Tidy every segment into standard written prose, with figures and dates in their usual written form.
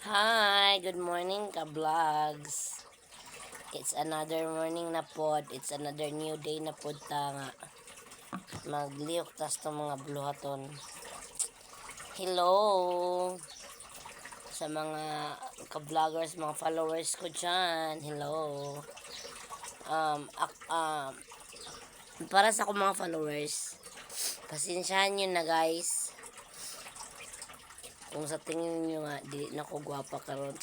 Hi, good morning ka-vlogs. It's another morning na pod. It's another new day na pod ta nga. Magliyok tas to mga bluhaton. Hello sa mga ka-vloggers, mga followers ko dyan. Hello. Um, ak- um, para sa akong mga followers, pasensyahan nyo na guys. Kung sa tingin nyo nga, di na ko gwapa karon.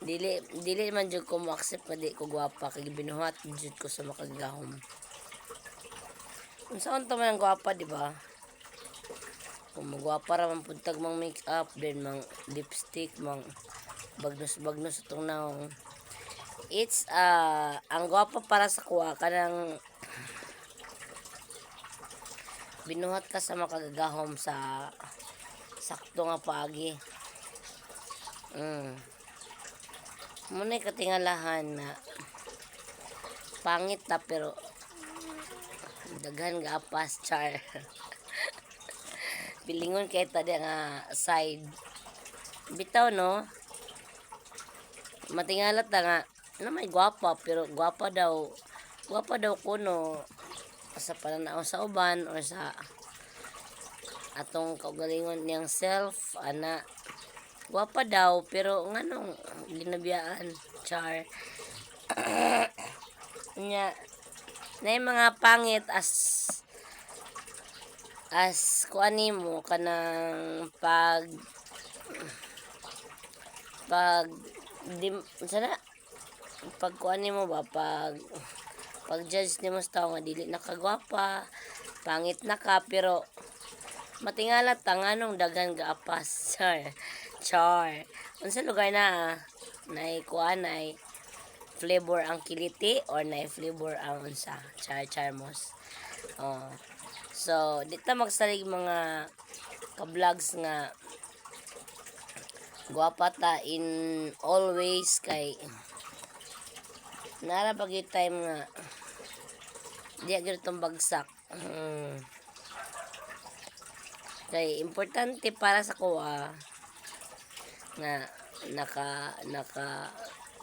Dili man jud ko mo accept nga di ko gwapa kay binuhat jud ko sa makagahom. Unsaon to man ang gwapa, di ba? Kung magwapa ra man pud tag mang make up, then mang lipstick, mang bagnos-bagnos itong naong. It's ang gwapa para sa kuha kanang binuhat ka sa makagahom sa sakto nga paagi. Muna katingalahan na pangit ta pero daghan ga apas char. Pilingon kay ta nga side. Bitaw no. Matingalat ta nga na may gwapa pero gwapa daw kuno sa pananaw sa uban or sa atong kaugalingon niyang self ana gwapa daw pero nganong ginabiyaan char. Nya na mga pangit as kuan nimo kanang pag sana pag kuan nimo ba pag judge nimo sa tao nga dili nakagwapa pangit na ka pero matingala ta nganong daghan gaapas char unsa lugar na nay kuan ay flavor ang kiliti or nay flavor ang unsa charmos. So dito magsalig mga ka-vlogs nga gwapa ta in always kay nara pag time nga di agad itong bagsak. Kay importante para sa kuha nga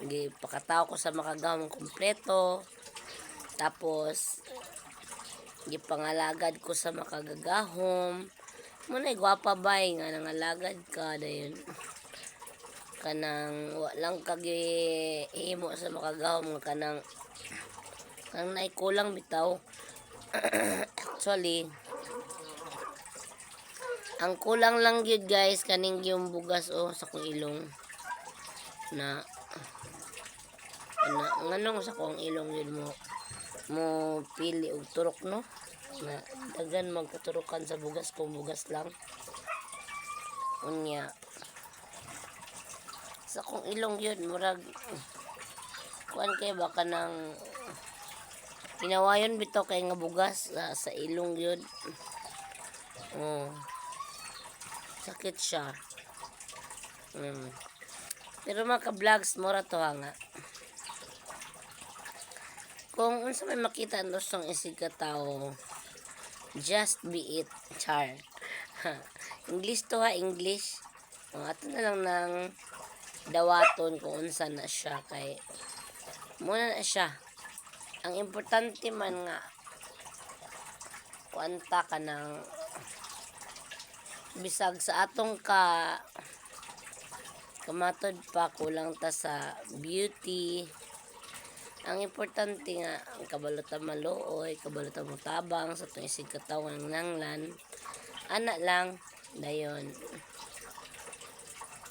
gipakataw ko sa makagahom kompleto tapos gipangalagad ko sa makagagahom muna gwapa bay nga nangalagad ka dayon kanang walang kagihimo sa makagahom nga kanang naikulang bitaw. Actually ang kulang lang yun guys kaning yung bugas sa kong ilong na nganong sa kong ilong yun mo pili og turok no na dagan magkaturukan sa bugas kung bugas lang unya sa kong ilong yun murag kuan kay baka nang tinawayon bitaw kay nga bugas sa ilong yun. Sakit siya. Pero mga ka-vlogs mura to nga kung unsa may makita nusong isig ka tao just be it char. English to English. Ato na lang ng dawaton kung unsa na siya kay muna na siya ang importante man nga kuanta ka ng bisag sa atong kamatod pa kulang ta sa beauty ang importante nga ang kabalota maluoy kabalota mo tabang sa itong isig katawan ng nanglan ana lang dayon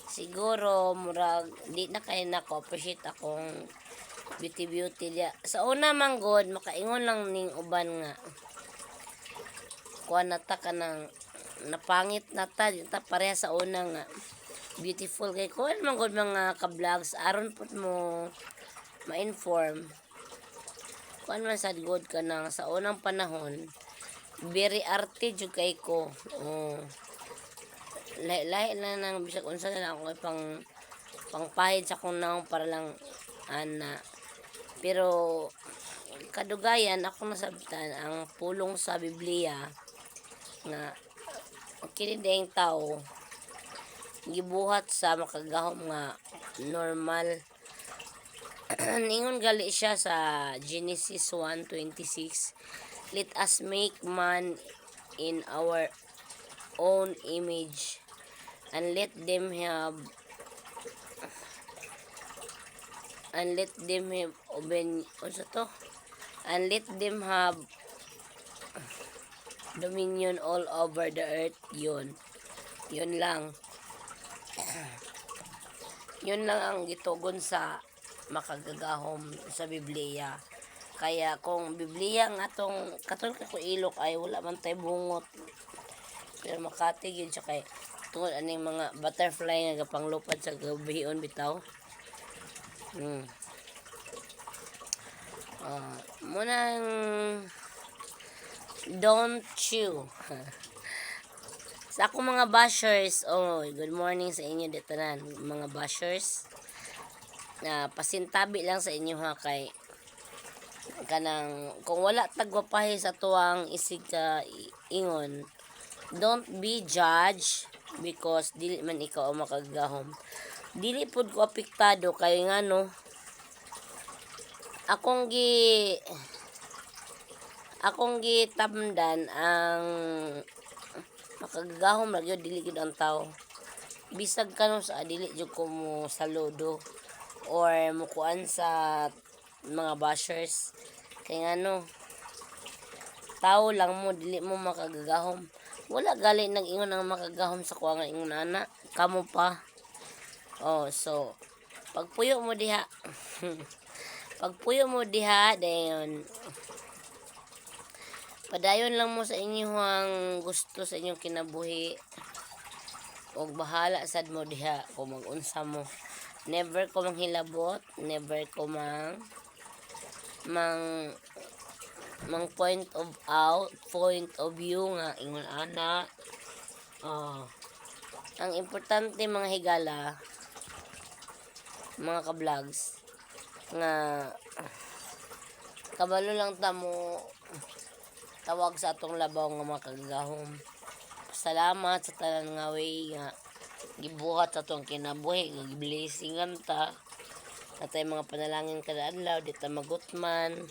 siguro murag di na kay nako appreciate akong beauty dia sa una man god makaingon lang ning uban nga kuha na ta ka ng napangit na ta pareha sa una nga beautiful kay kuha naman god mga ka-vlogs aron pud mo ma-inform kuha man sad god ka na sa unang panahon very arte jud kay ko lahi na nang bisag unsa na lang ako pangpahid sa kong naong para lang ana pero kadugayan ako nasabtan ang pulong sa Biblia nga kini dayang tao gibuhat sa makagahom nga normal. Ningon gali siya sa Genesis 1:26. Let us make man in our own image and let them have and let them have dominion all over the earth. Yun lang yun lang ang gitugon sa makagagahom sa Biblia. Kaya kung Biblia nga atong katong ilok ay wala man tay bungot, pero makati yun siya kay tungod aning mga butterfly nga gapanglupad sa gabion bitaw. Munang don't chew. Sa ako mga bashers, good morning sa inyo dito na mga bashers. Pasintabi lang sa inyo ha, kay kanang kung wala tagwapahe sa tuwang isig ka ingon, don't be judged because dili man ikaw ang makagahom. Dili pud ko apektado kay ngano akong gitamdan ang makagahom ra gyud dili gyud ang tao. Bisag kano sa dili jud ko mo saludo or mukuan sa mga bashers kay ngano tao lang mo, dili mo makagagahom. Wala gali nag-ingon ang makagahom sa kuha nga ingon ana kamo pa. So pagpuyo mo diha dayon padayon lang mo sa inyong gusto sa inyong kinabuhi og bahala sad mo diha kung mag-unsa mo. Never ko manghilabot, never ko mang point of view nga ingon ana. Ang importante mga higala, mga ka-vlogs, nga kabalo lang ta mo tawag sa atong labaw nga makagahom. Salamat sa tanan nga way nga gibuhat sa atong kinabuhi, nga blessingan ta. Natay mga panalangin kada adlaw, di ta magutman.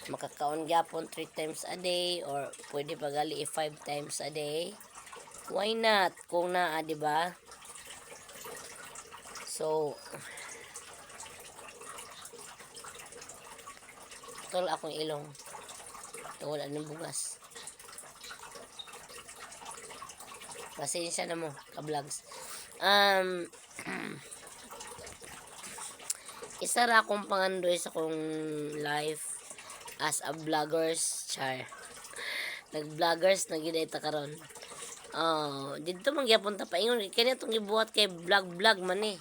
Makakaon gyapon 3 times a day or pwede pa gali 5 times a day. Why not? Kung naa, di ba? So, tol akong ilong. Wala ng bugas. Pasensya na mo, ka-vlogs. Isa ra akong pangandoy sa kong life as a vloggers, char. Nag-vloggers na gid ta karon. Dito man gyapon ta paingon kani atong gibuhat kay vlog man eh.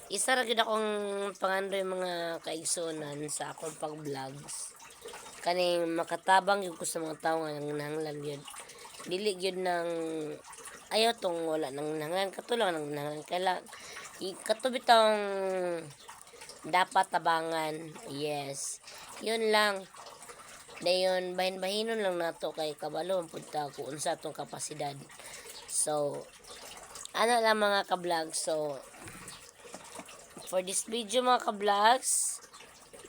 Isa ra gid akong pangandoy mga kaigsunan sa akong pag-vlogs. Kaning makatabang gyud ko sa mga tawo nga nanghanglan gyud. Dili gyud nang ayaw tong wala nang nanghanglan katulong nang nanghanglan kala katubitang dapat tabangan. Yes. Yun lang. Dayon bahin-bahinon lang nato kay kabalo pud ta kung unsa tong kapasidad. So ano lang mga ka-vlog. So for this video mga ka-vlogs,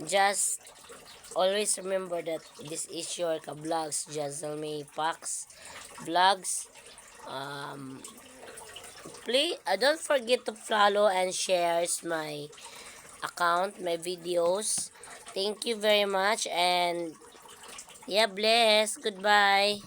just always remember that this is your ka-vlogs Jazelmay Pax Vlogs. Please don't forget to follow and share my account, my videos. Thank you very much and yeah, bless. Goodbye.